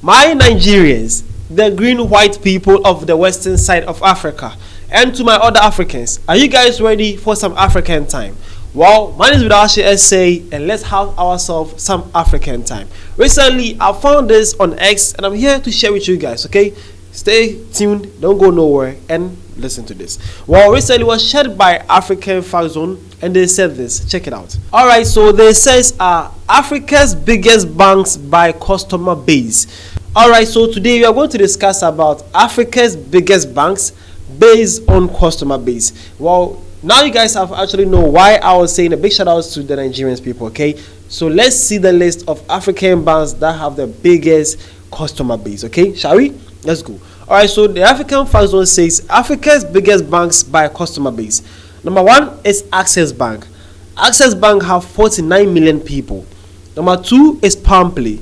My Nigerians, the green white people of the western side of Africa, and to my other Africans, are you guys ready for some African time? Well, my name is Vidashi SA, and let's have ourselves some African time. Recently, I found this on X, and I'm here to share with you guys, okay? Stay tuned, don't go nowhere, and listen to this. Well, recently it was shared by African Fact Zone, and they said this. Check it out. Alright, so they says Africa's biggest banks by customer base. Alright, so today we are going to discuss about Africa's biggest banks based on customer base. Well, now you guys have actually know why I was saying a big shout out to the Nigerians people, okay? So let's see the list of African banks that have the biggest customer base, okay? Shall we? Let's go. Alright, so the African Fact Zone says Africa's biggest banks by customer base. Number one is Access Bank. Access Bank have 49 million people. Number two is Palmplay.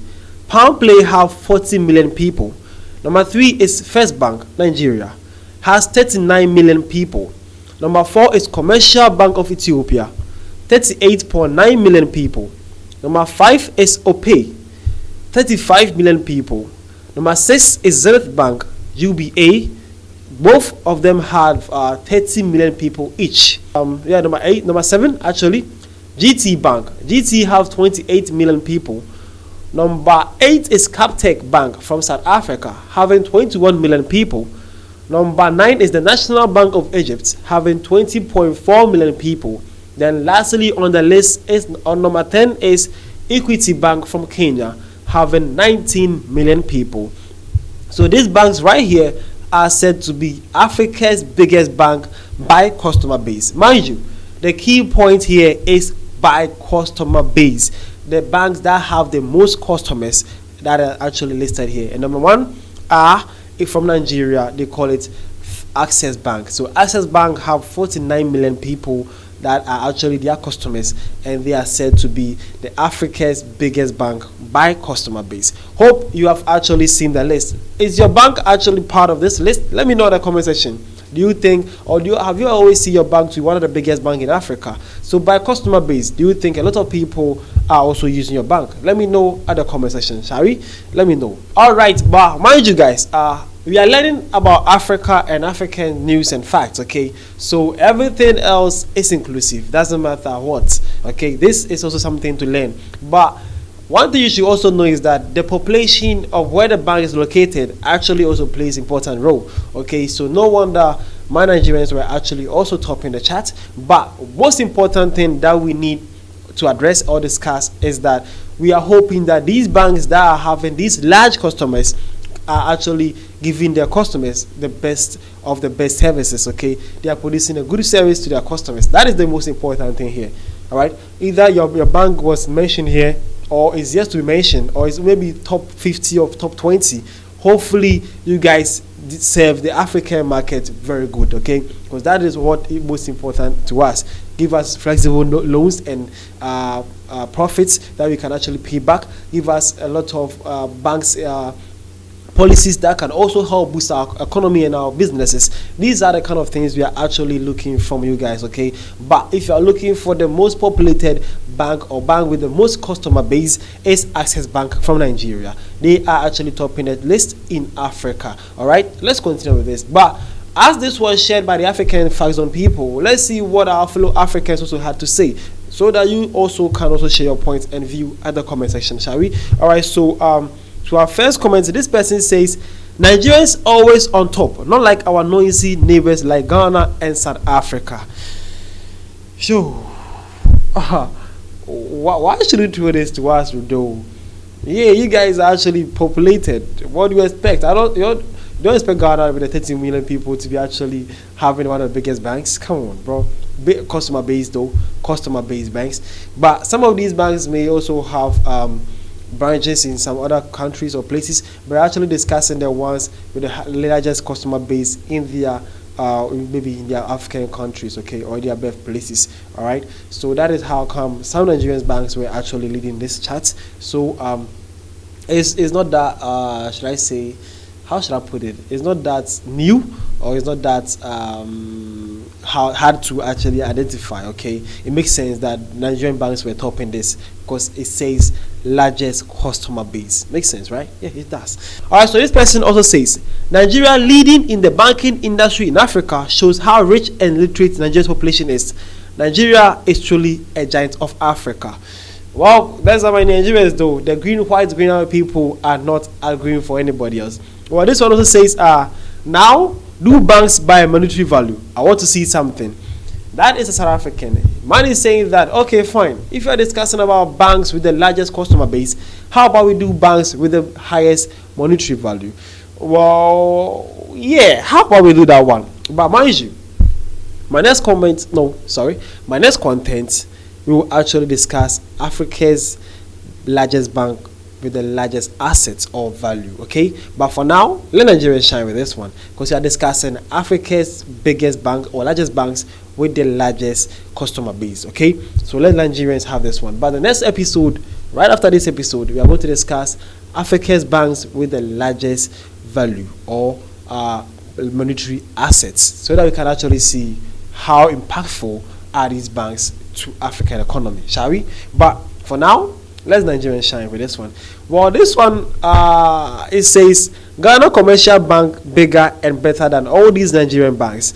Palmplay have 40 million people. Number three is First Bank, Nigeria, has 39 million people. Number four is Commercial Bank of Ethiopia, 38.9 million people. Number five is Opay, 35 million people. Number six is Zenith Bank, UBA. Both of them have 30 million people each. Number seven, actually, GT Bank. GT have 28 million people. Number 8 is Capitec Bank from South Africa, having 21 million people. Number 9 is the National Bank of Egypt, having 20.4 million people. Then lastly on the list is on number 10 is Equity Bank from Kenya, having 19 million people. So these banks right here are said to be Africa's biggest bank by customer base. Mind you, the key point here is by customer base. The banks that have the most customers that are actually listed here. And number one are from Nigeria, they call it Access Bank. So Access Bank have 49 million people that are actually their customers, and they are said to be the Africa's biggest bank by customer base. Hope you have actually seen the list. Is your bank actually part of this list? Let me know in the comment section. Do you think, or have you always seen your bank to be one of the biggest banks in Africa? So by customer base, do you think a lot of people are also using your bank? Let me know at the comment section, shall we? Let me know. Alright, but mind you guys, we are learning about Africa and African news and facts, okay? So everything else is inclusive, doesn't matter what, okay? This is also something to learn. But one thing you should also know is that the population of where the bank is located actually also plays an important role. Okay, so no wonder my Nigerians were actually also topping the chat. But most important thing that we need to address or discuss is that we are hoping that these banks that are having these large customers are actually giving their customers the best of the best services. Okay, they are producing a good service to their customers. That is the most important thing here. All right, either your bank was mentioned here, or is yet to be mentioned, or is maybe top 50 or top 20. Hopefully you guys serve the African market very good, okay? Because that is what is most important to us. Give us flexible loans and profits that we can actually pay back. Give us a lot of banks policies that can also help boost our economy and our businesses. These are the kind of things we are actually looking from you guys, okay? But if you are looking for the most populated bank or bank with the most customer base, is Access Bank from Nigeria. They are actually topping the list in Africa. All right, let's continue with this. But as this was shared by the African Fact Zone people, let's see what our fellow Africans also had to say, so that you also can also share your points and view at the comment section, shall we? All right, so to our first comment, this person says Nigerians always on top, not like our noisy neighbors like Ghana and South Africa. Sure. Why should you do this to us, though? Yeah, you guys are actually populated. What do you expect? You don't expect Ghana with the 30 million people to be actually having one of the biggest banks. Come on, bro. Big customer base though, customer base banks. But some of these banks may also have branches in some other countries or places. We're actually discussing the ones with the largest customer base in their maybe in their African countries, okay, or their birthplaces. All right, so that is how come some Nigerian banks were actually leading this chart. So it's not that should I say, how should I put it, it's not that new, or it's not that hard to actually identify. Okay, it makes sense that Nigerian banks were topping this because it says largest customer base. Makes sense, right? Yeah, it does. All right, so this person also says Nigeria leading in the banking industry in Africa shows how rich and literate Nigeria's population is. Nigeria is truly a giant of Africa. Well, that's how many Nigerians though. The green, white, green people are not agreeing for anybody else. Well, this one also says, now do banks buy monetary value? I want to see something. That is a South African. Man is saying that, okay, fine. If you are discussing about banks with the largest customer base, how about we do banks with the highest monetary value? Well, yeah, how about we do that one? But mind you, my next content, we will actually discuss Africa's largest bank with the largest assets or value, okay? But for now, let Nigerians shine with this one because we are discussing Africa's biggest bank or largest banks with the largest customer base, okay? So let Nigerians have this one. But the next episode, right after this episode, we are going to discuss Africa's banks with the largest value or monetary assets so that we can actually see how impactful are these banks to African economy, shall we? But for now, let's Nigerian shine with this one. Well, this one it says Ghana Commercial Bank bigger and better than all these Nigerian banks.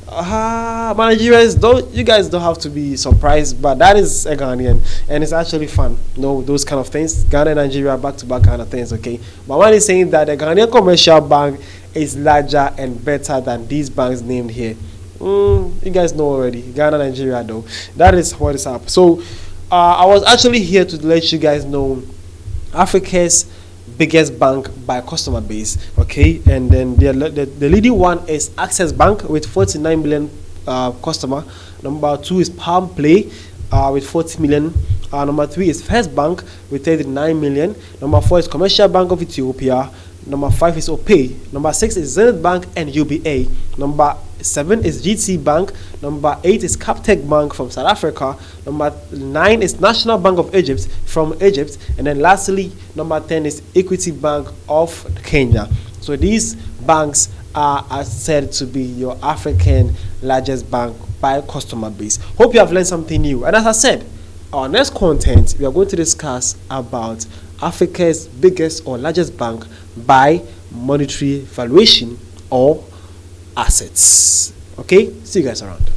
Nigerians, you guys don't have to be surprised, but that is a Ghanaian and it's actually fun. No, those kind of things. Ghana and Nigeria back to back kind of things, okay? But one is saying that the Ghanaian Commercial Bank is larger and better than these banks named here. You guys know already. Ghana, Nigeria, though. That is what is up. So, I was actually here to let you guys know Africa's biggest bank by customer base, okay? And then the leading one is Access Bank with 49 million customer. Number 2 is Palm Play with 40 million. Number 3 is First Bank with 39 million. Number 4 is Commercial Bank of Ethiopia. Number 5 is Opay. Number 6 is Zenith Bank and UBA. Number 7 is GT Bank. Number 8 is Captech Bank from South Africa. Number 9 is National Bank of Egypt from Egypt. And then lastly, number 10 is Equity Bank of Kenya. So these banks are said to be your African largest bank by customer base. Hope you have learned something new. And as I said, our next content, we are going to discuss about Africa's biggest or largest bank by monetary valuation or assets. Okay, see you guys around.